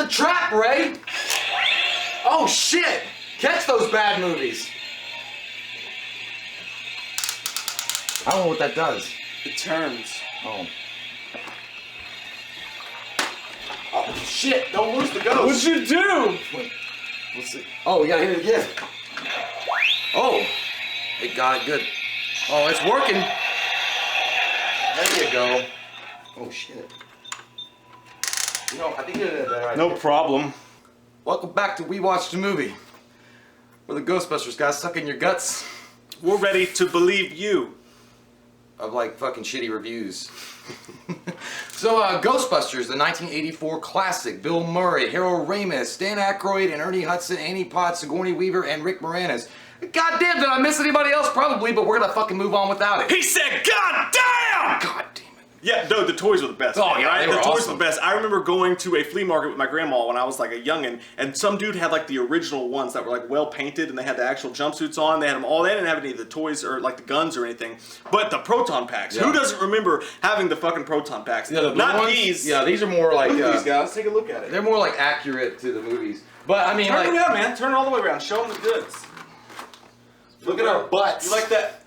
the trap, Ray! Oh shit! Catch those bad movies! I don't know what that does. It turns. Oh. Oh shit! Don't lose the ghost! What'd you do? Wait, let's see. Oh, we gotta hit it again. Oh! It got it good. Oh, it's working. There you go. Oh shit. You know, I think you did a better idea. No problem. Welcome back to We Watched a Movie. Where the Ghostbusters guys suck in your guts. We're ready to believe you. Of like fucking shitty reviews. So Ghostbusters, the 1984 classic. Bill Murray, Harold Ramis, Dan Aykroyd, and Ernie Hudson, Annie Potts, Sigourney Weaver, and Rick Moranis. God damn, did I miss anybody else? Probably, but we're gonna fucking move on without it. He said, God damn! God damn it. Yeah, no, the toys were the best. Oh, yeah, they were the toys awesome. were the best. I remember going to a flea market with my grandma when I was like a youngin', and some dude had like the original ones that were like well painted, and they had the actual jumpsuits on. They had them all. They didn't have any of the toys or like the guns or anything, but the proton packs. Yeah. Who doesn't remember having the fucking proton packs? Yeah, the blue Not ones? these. Yeah, these are more like Look at these guys. Take a look at it. they're more like accurate to the movies. But I mean, Turn like, it around, man. Turn it all the way around. Show them the goods. look at our butts. You like that?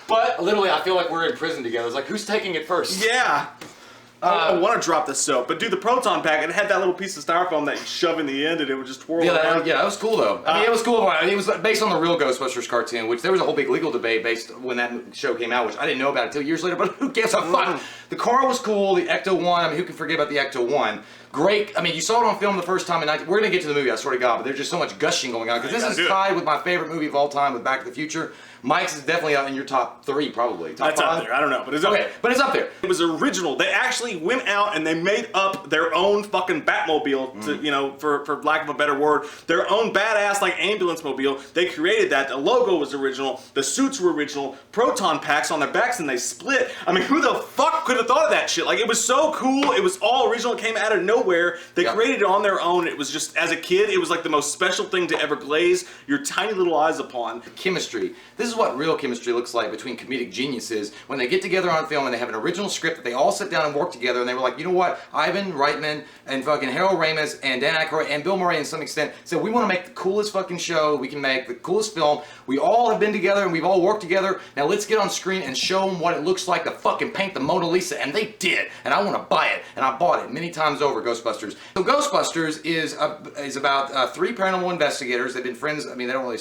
But literally, I feel like we're in prison together. It's like, who's taking it first? yeah. I want to drop the soap, but dude, the proton pack, it had that little piece of styrofoam that you shove in the end and it would just twirl around. Yeah, that was cool though. I mean, it was cool. I mean, it was based on the real Ghostbusters cartoon, which there was a whole big legal debate based when that show came out, which I didn't know about until years later, but who gives a fuck? The car was cool, the Ecto-1, I mean, who can forget about the Ecto-1? Great, I mean, you saw it on film the first time in 19... We're going to get to the movie, I swear to God, but there's just so much gushing going on, because this is tied with my favorite movie of all time, with Back to the Future. Mike's is definitely out in your top 3, probably. Top That's 5? up there, I don't know, but it's up there. But it's up there. It was original. They actually went out and they made up their own fucking Batmobile, to, you know, for lack of a better word, their own badass like ambulance mobile. They created that. The logo was original. The suits were original. Proton packs on their backs and they split. I mean, who the fuck could have thought of that shit? Like, it was so cool. It was all original. It came out of nowhere. They created it on their own. It was just, as a kid, it was like the most special thing to ever glaze your tiny little eyes upon. Chemistry. This is what real chemistry looks like between comedic geniuses when they get together on film and they have an original script that they all sit down and work together, and they were like, you know what, Ivan Reitman and fucking Harold Ramis and Dan Aykroyd and Bill Murray, in some extent, said we want to make the coolest fucking show we can make, the coolest film. We all have been together and we've all worked together. Now let's get on screen and show them what it looks like to fucking paint the Mona Lisa, and they did. And I want to buy it, and I bought it many times over. Ghostbusters. So Ghostbusters is about 3 paranormal investigators. They've been friends. I mean, they don't really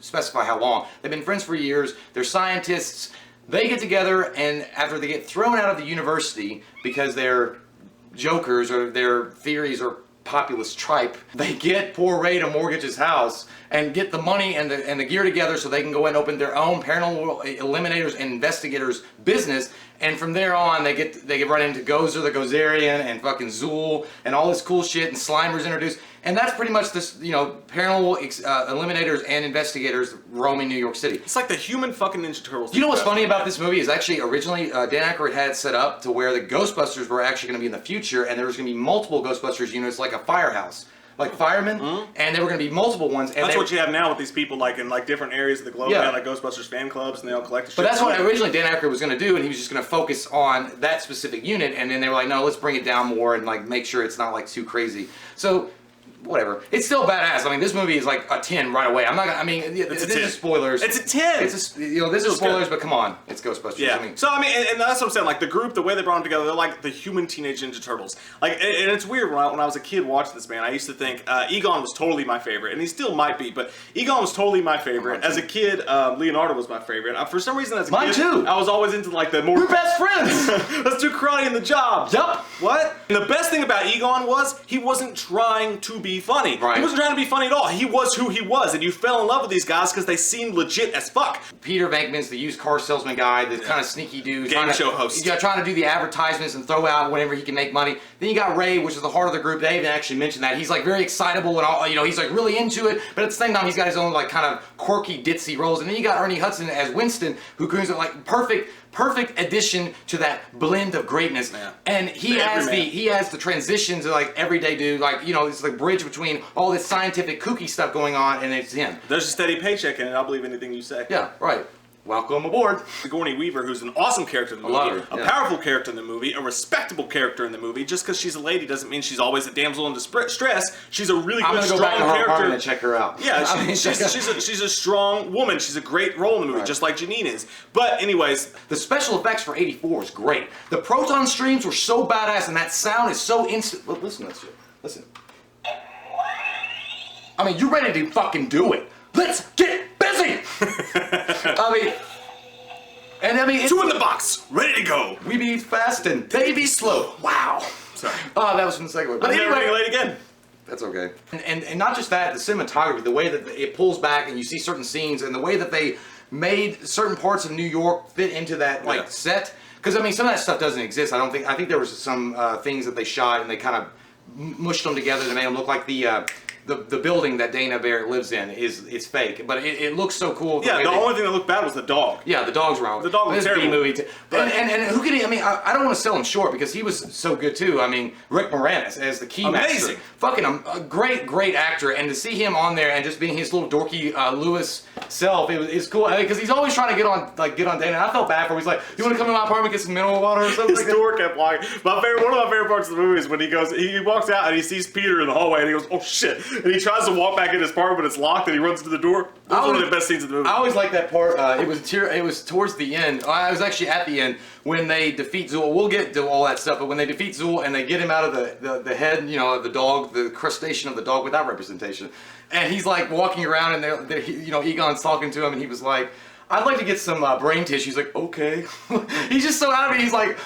specify how long. They've been friends for years. They're scientists. They get together, and after they get thrown out of the university because they're jokers or their theories are populist tripe, they get poor Ray to mortgage his house and get the money and the gear together so they can go and open their own paranormal eliminators and investigators business. And from there on, they get right into Gozer the Gozerian and fucking Zool and all this cool shit, and Slimer's introduced. And that's pretty much this, you know, paranormal eliminators and investigators roaming New York City. It's like the human fucking Ninja Turtles. You know what's funny about this movie is actually originally Dan Aykroyd had it set up to where the Ghostbusters were actually going to be in the future, and there was going to be multiple Ghostbusters units, like a firehouse. Like firemen, and there were going to be multiple ones. And that's what you have now with these people, like in like different areas of the globe. They have like Ghostbusters fan clubs, and they all collect. But that's what originally Dan Aykroyd was going to do, and he was just going to focus on that specific unit. And then they were like, no, let's bring it down more and like make sure it's not like too crazy. So whatever. It's still badass. I mean, this movie is like a 10 right away. I'm not gonna, I mean, this is spoilers. It's a 10! It's a, you know, this is spoilers, but come on. It's Ghostbusters. Yeah. I mean, so, I mean, and that's what I'm saying. Like, the group, the way they brought them together, they're like the human Teenage Ninja Turtles. Like, and it's weird, when I was a kid watching this, man, I used to think Egon was totally my favorite, and he still might be, but Egon was totally my favorite. As a kid, Leonardo was my favorite. For some reason, as a kid, too. I was always into, like, the more... We're best friends! Let's do karate in the job. Yup. What? And the best thing about Egon was, he wasn't trying to be funny. Right. He wasn't trying to be funny at all. He was who he was, and you fell in love with these guys because they seemed legit as fuck. Peter Venkman's the used car salesman guy, the kind of sneaky dude. Game show host. Yeah, trying to do the advertisements and throw out whenever he can make money. Then you got Ray, which is the heart of the group. They even actually mentioned that. He's like very excitable and all, you know, he's like really into it, but at the same time he's got his own like kind of quirky, ditzy roles. And then you got Ernie Hudson as Winston, who comes with like perfect addition to that blend of greatness. Yeah. And he has the transition to like everyday dude, like, you know, it's the bridge between all this scientific kooky stuff going on, and it's him. There's a steady paycheck in it. I'll believe anything you say. Yeah, right. welcome aboard. Sigourney Weaver, who's an awesome character in the movie, love her, a powerful character in the movie, a respectable character in the movie. Just because she's a lady doesn't mean she's always a damsel in distress. She's a really good, strong character. I'm gonna go back to her apartment and check her out. Yeah, she's a strong woman. She's a great role in the movie, just like Janine is. But anyways, the special effects for '84 is great. The proton streams were so badass, and that sound is so instant. Listen to this shit. Listen. I mean, you ready to fucking do it? Let's get busy. It's 2 in the box, ready to go. We be fast and they be slow. Wow. Sorry. Oh, that was from the second one. But anyway, never late again. That's okay. And not just that, the cinematography, the way that it pulls back and you see certain scenes, and the way that they made certain parts of New York fit into that set. Because I mean, some of that stuff doesn't exist. I think there was some things that they shot and they kind of mushed them together to make them look like the building that Dana Barrett lives in is fake, but it looks so cool. Yeah, the only thing that looked bad was the dog. Yeah, the dog's wrong. The dog was terrible. B-movie and who could he? I mean, I don't want to sell him short because he was so good too. I mean, Rick Moranis as the key master, fucking a great actor, and to see him on there and just being his little dorky Lewis self, it's cool because he's always trying to get on Dana. And I felt bad for him. He's like, "You want to come to my apartment and get some mineral water or something?" His door kept walking. One of my favorite parts of the movie is when he walks out and he sees Peter in the hallway and he goes, "Oh shit!" and he tries to walk back in his apartment, but it's locked, and he runs to the door. That's one of the best scenes of the movie. I always like that part. It was towards the end. I was actually at the end when they defeat Zool. We'll get to all that stuff, but when they defeat Zool and they get him out of the head, of the dog, the crustacean of the dog without representation, and he's like walking around, and Egon's talking to him, and he was like, "I'd like to get some brain tissue." He's like, "Okay." He's just so out of it. He's like,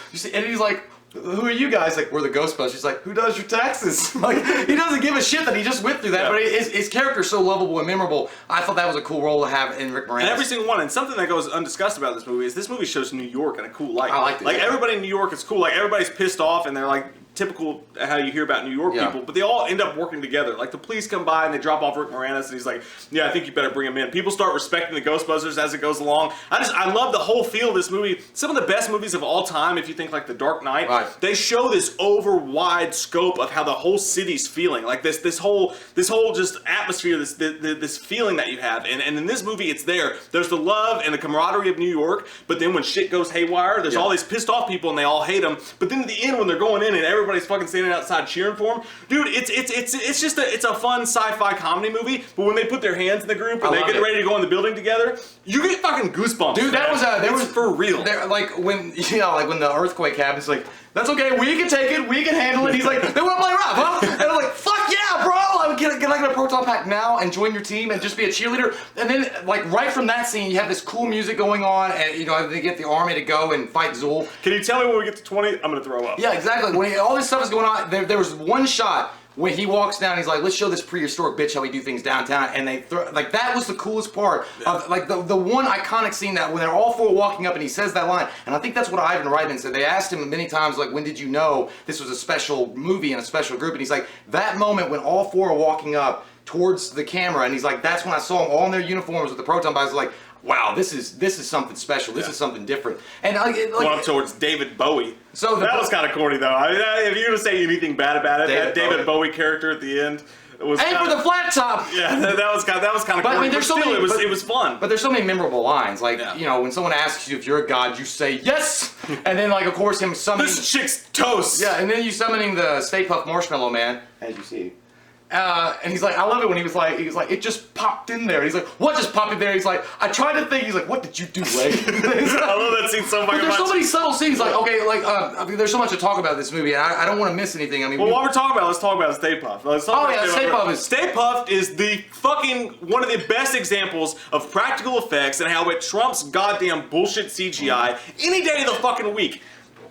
"Who are you guys?" Like, "We're the Ghostbusters." He's like, "Who does your taxes?" Like, he doesn't give a shit that he just went through that, but his character's so lovable and memorable. I thought that was a cool role to have in Rick Moranis. And every single one, and something that goes undiscussed about this movie is this movie shows New York in a cool light. I liked it. Like, everybody in New York is cool. Like, everybody's pissed off, and they're like, typical how you hear about New York people, but they all end up working together. Like, the police come by and they drop off Rick Moranis, and he's like, "Yeah, I think you better bring him in." People start respecting the Ghostbusters as it goes along. I love the whole feel of this movie. Some of the best movies of all time, if you think like The Dark Knight, they show this over wide scope of how the whole city's feeling. Like this whole just atmosphere, this feeling that you have. And in this movie, it's there. There's the love and the camaraderie of New York, but then when shit goes haywire, there's all these pissed off people and they all hate them. But then at the end, when they're going in and everybody's fucking standing outside cheering for him, dude, it's just a fun sci-fi comedy movie. But when they put their hands in the group and they get ready to go in the building together, you get fucking goosebumps. Dude, that was for real. Like when the earthquake happens, like, "That's okay, we can take it, we can handle it." He's like, "They want to play rough, huh?" And I'm like, "Fuck yeah, bro! I would get a proton pack now and join your team and just be a cheerleader." And then, like, right from that scene, you have this cool music going on, and they get the army to go and fight Zool. Can you tell me when we get to 20? I'm gonna throw up. Yeah, exactly. When all this stuff is going on, there was one shot when he walks down, he's like, "Let's show this prehistoric bitch how we do things downtown," and they like, that was the coolest part of like the one iconic scene, that when they're all four walking up and he says that line. And I think that's what Ivan Reitman said. They asked him many times, like, "When did you know this was a special movie and a special group?" And he's like, "That moment when all four are walking up towards the camera," and he's like, "That's when I saw them all in their uniforms with the proton bikes." Like, wow, this is something special. This is something different. And going up towards David Bowie. So that was kind of corny, though. I mean, if you're gonna say anything bad about it, that David Bowie character at the end was. And for the flat top. Yeah, that was kind of corny. I mean, there's so many. It was fun. But there's so many memorable lines. Like, when someone asks you if you're a god, you say yes, and then, like, of course, him summoning. This chick's toast. Yeah, and then you summoning the Stay Puft Marshmallow Man, as you see. And he's like, I love it when he was like, "It just popped in there." He's like, "What just popped in there?" He's like, "I tried to think." He's like, "What did you do, Ray?" I love that scene so much. But there's so many subtle scenes. Like, okay, like, I mean, there's so much to talk about this movie, and I don't want to miss anything. I mean, well, while we're talking about it, let's talk about Stay Puft. Stay Puft is the fucking one of the best examples of practical effects and how it trumps goddamn bullshit CGI any day of the fucking week.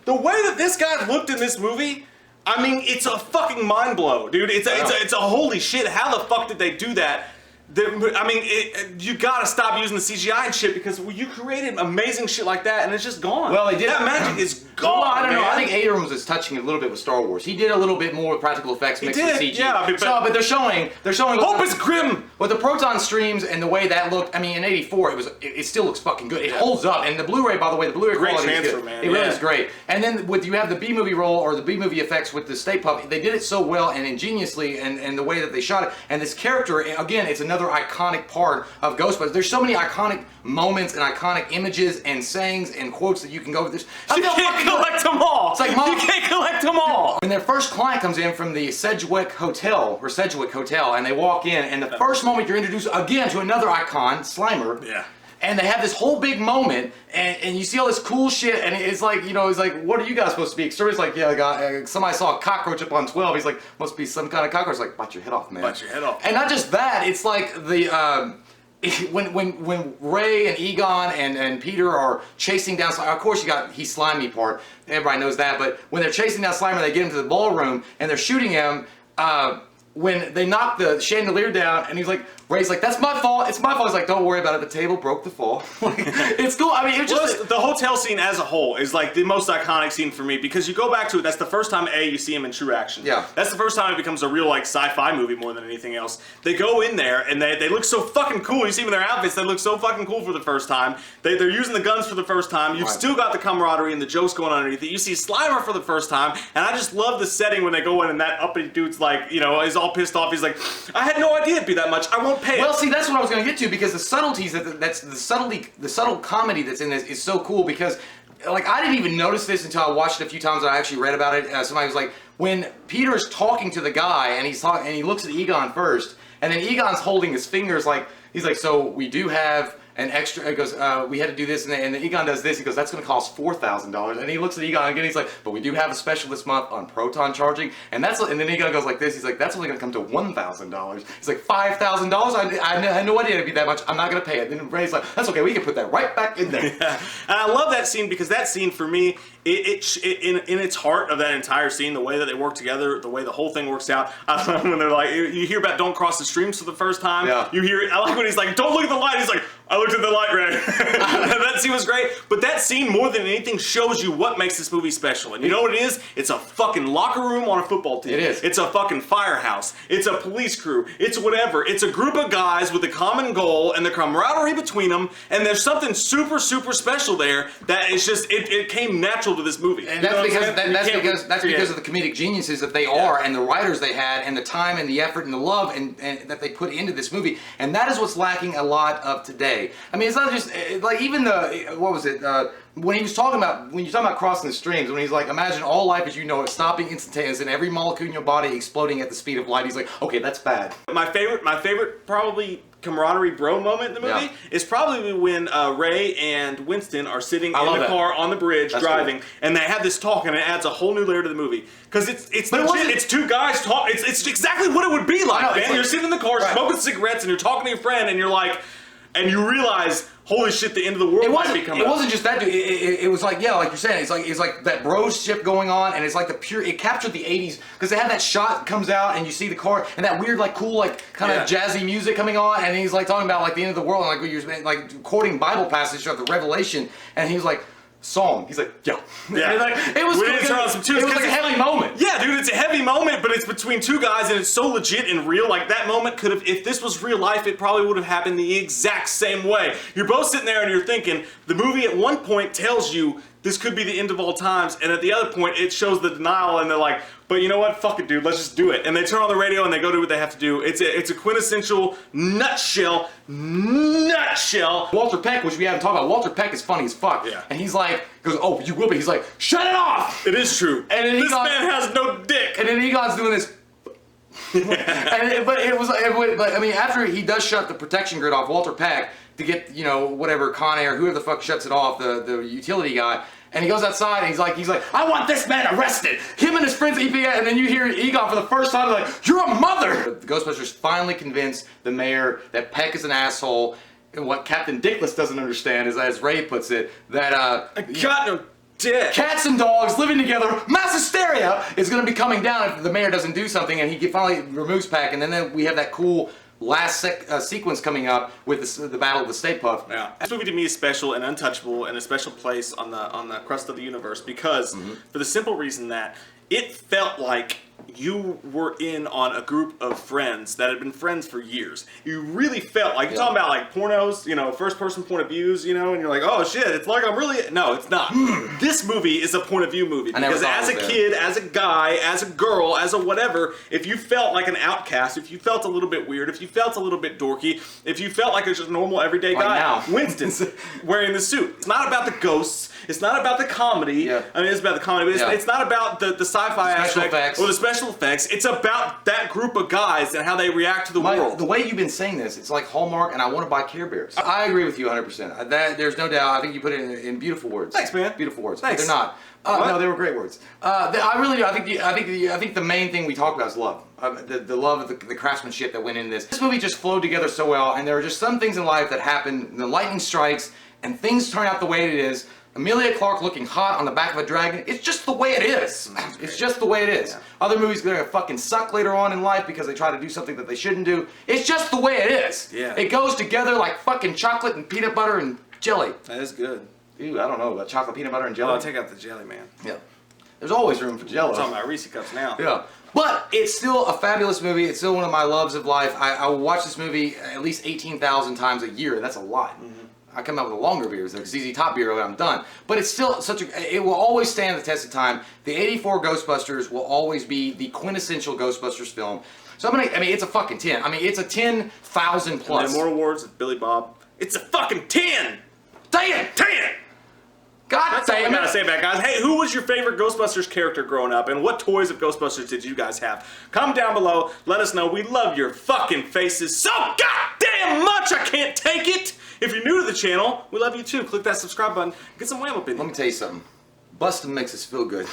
The way that this guy looked in this movie, I mean, it's a fucking mind blow, dude. It's a holy shit. How the fuck did they do that? I mean, you gotta stop using the CGI and shit, because you created amazing shit like that and it's just gone. Well, they did. That magic is gone. Well, I don't know. I think Abrams is touching it a little bit with Star Wars. He did a little bit more with practical effects mixed with CG. Yeah, but they're showing. Hope is grim. With the proton streams and the way that looked. I mean, in '84, it still looks fucking good. It holds up. And the Blu-ray, by the way, the Blu-ray quality is good. Man. It really is great. And then you have the B-movie roll or the B-movie effects with the Stay Puft. They did it so well and ingeniously, and the way that they shot it. And this character, again, it's another another iconic part of Ghostbusters. There's so many iconic moments and iconic images and sayings and quotes that you can go with this. You can't collect them all. It's like, Mom, you can't collect them all. When their first client comes in from the Sedgwick Hotel, and they walk in, and the first moment you're introduced again to another icon, Slimer. Yeah. And they have this whole big moment, and you see all this cool shit, and it's like, you know, it's like, what are you guys supposed to be? Exterminator's like, yeah, somebody saw a cockroach up on 12. He's like, must be some kind of cockroach. Like, bite your head off, man. Bite your head off. And not just that, it's like the, when Ray and Egon and Peter are chasing down Slimer, of course you got he's slimy part, everybody knows that, but when they're chasing down Slimer, they get him to the ballroom, and they're shooting him, when they knock the chandelier down, and he's like, Ray's like, that's my fault, it's my fault. He's like, don't worry about it, the table broke the fall. Like, it's cool. I mean, it's just... The hotel scene as a whole is like the most iconic scene for me, because you go back to it, that's the first time, you see him in true action. Yeah. That's the first time it becomes a real, like, sci-fi movie more than anything else. They go in there, and they look so fucking cool. You see them in their outfits, they look so fucking cool for the first time. They're using the guns for the first time. You've still got the camaraderie and the jokes going on underneath it. You see Slimer for the first time, and I just love the setting when they go in, and that uppity dude's like, you know, is all pissed off. He's like, I had no idea it'd be that much. I won't pay it. Well, see, that's what I was going to get to, because the subtleties, the subtle comedy that's in this is so cool, because, like, I didn't even notice this until I watched it a few times and I actually read about it. Somebody was like, when Peter's talking to the guy, and he looks at Egon first, and then Egon's holding his fingers like, he's like, so we do have an extra, he goes, we had to do this, and then Egon does this, he goes, that's going to cost $4,000, and he looks at Egon again, he's like, but we do have a special this month on proton charging, and then Egon goes like this, he's like, that's only going to come to $1,000. He's like, $5,000? I had no idea it'd be that much, I'm not going to pay it. Then Ray's like, that's okay, we can put that right back in there. Yeah. And I love that scene, because that scene for me, in its heart of that entire scene, the way that they work together, the way the whole thing works out. I love when they're like, you hear about don't cross the streams for the first time. Yeah. You hear, I like when he's like, don't look at the light. He's like, I looked at the light, Ray. That scene was great. But that scene, more than anything, shows you what makes this movie special. And you know what it is? It's a fucking locker room on a football team. It is. It's a fucking firehouse. It's a police crew. It's whatever. It's a group of guys with a common goal and the camaraderie between them. And there's something super, super special there that it's just, it came natural to this movie. And that's because of the comedic geniuses that they are, and the writers they had, and the time and the effort and the love and that they put into this movie. And that is what's lacking a lot of today. I mean, it's not just like, even the, what was it, when he was talking about, when you're talking about crossing the streams, when he's like, imagine all life as you know it stopping instantaneous and every molecule in your body exploding at the speed of light. He's like, okay, that's bad. My favorite probably camaraderie bro moment in the movie is probably when Ray and Winston are sitting in the car on the bridge driving, and they have this talk, and it adds a whole new layer to the movie, because it's two guys talk. It's exactly what it would be like, man. You're sitting in the car smoking cigarettes, and you're talking to your friend, and you're like, and you realize, holy shit, the end of the world might be coming. It wasn't just that, dude. It was like, yeah, like you're saying, it's like that bros ship going on, and it's like it captured the 80s, because they had that shot comes out, and you see the car, and that weird, like, cool, like, kind of jazzy music coming on, and he's like talking about like the end of the world, and like you're like quoting Bible passage of the Revelation, and he was like, Psalm. He's like, yeah. Like, it was like a heavy moment. Yeah, dude, it's a heavy moment, but it's between two guys, and it's so legit and real. Like, that moment could have, if this was real life, it probably would have happened the exact same way. You're both sitting there and you're thinking, the movie at one point tells you this could be the end of all times, and at the other point, it shows the denial, and they're like, but you know what? Fuck it, dude. Let's just do it. And they turn on the radio and they go do what they have to do. It's a quintessential nutshell. Walter Peck, which we haven't talked about. Walter Peck is funny as fuck. Yeah. And he's like, goes, oh, you will be. He's like, shut it off. It is true. And then this man has no dick. And then Egon's doing this. But I mean, after he does shut the protection grid off Walter Peck to get, you know, whatever Con Air, whoever the fuck shuts it off, the utility guy. And he goes outside and he's like, I want this man arrested. Him and his friends EPA, and then you hear Egon for the first time like, you're a mother. The Ghostbusters finally convince the mayor that Peck is an asshole. And what Captain Dickless doesn't understand is, as Ray puts it, that I got no dick. Cats and dogs living together, mass hysteria is going to be coming down if the mayor doesn't do something, and he finally removes Peck, and then we have that cool last sequence coming up with the Battle of the Stay Puft. Yeah, this movie to me is special and untouchable, and a special place on the crust of the universe, because for the simple reason that it felt like you were in on a group of friends that had been friends for years. You really felt like, you're talking about like pornos, you know, first person point of views, you know, and you're like, oh shit, it's like I'm really, no, it's not. This movie is a point of view movie. Because as a kid, as a guy, as a girl, as a whatever, if you felt like an outcast, if you felt a little bit weird, if you felt a little bit dorky, if you felt like a just normal everyday guy, Winston's wearing the suit. It's not about the ghosts. It's not about the comedy. I mean, it's about the comedy, but it's not about the sci-fi aspect or the special effects. It's about that group of guys and how they react to the world. The way you've been saying this, it's like Hallmark, and I want to buy Care Bears. I agree with you 100%. There's no doubt. I think you put it in beautiful words. Thanks, man. Beautiful words. Thanks. But they're not. No, they were great words. I really do. I think the main thing we talk about is love. The love of the craftsmanship that went into this. This movie just flowed together so well, and there are just some things in life that happen. The lightning strikes, and things turn out the way it is. Amelia Clarke looking hot on the back of a dragon. It's just the way it is. It's just the way it is. Other movies are gonna fucking suck later on in life because they try to do something that they shouldn't do. It's just the way it is. It goes together like fucking chocolate and peanut butter and jelly. That is good. Ew, I don't know about chocolate, peanut butter, and jelly. Oh, I'll take out the jelly, man. Yeah. There's always room for Jello. I'm talking about Reese Cups now. Yeah. But it's still a fabulous movie. It's still one of my loves of life. I will watch this movie at least 18,000 times a year, and that's a lot. I come out with a longer beer, the ZZ Top beer when I'm done. But it's still it will always stand the test of time. The 84 Ghostbusters will always be the quintessential Ghostbusters film. So it's a fucking 10. I mean, it's a 10,000 plus. And then more awards with Billy Bob. It's a fucking 10! 10! 10! God That's all I damn gotta it! say about it, guys. Hey, who was your favorite Ghostbusters character growing up, and what toys of Ghostbusters did you guys have? Comment down below. Let us know. We love your fucking faces so goddamn much. I can't take it. If you're new to the channel, we love you too. Click that subscribe button. Get some wham up in you. Let me tell you something. Bustin' makes us feel good.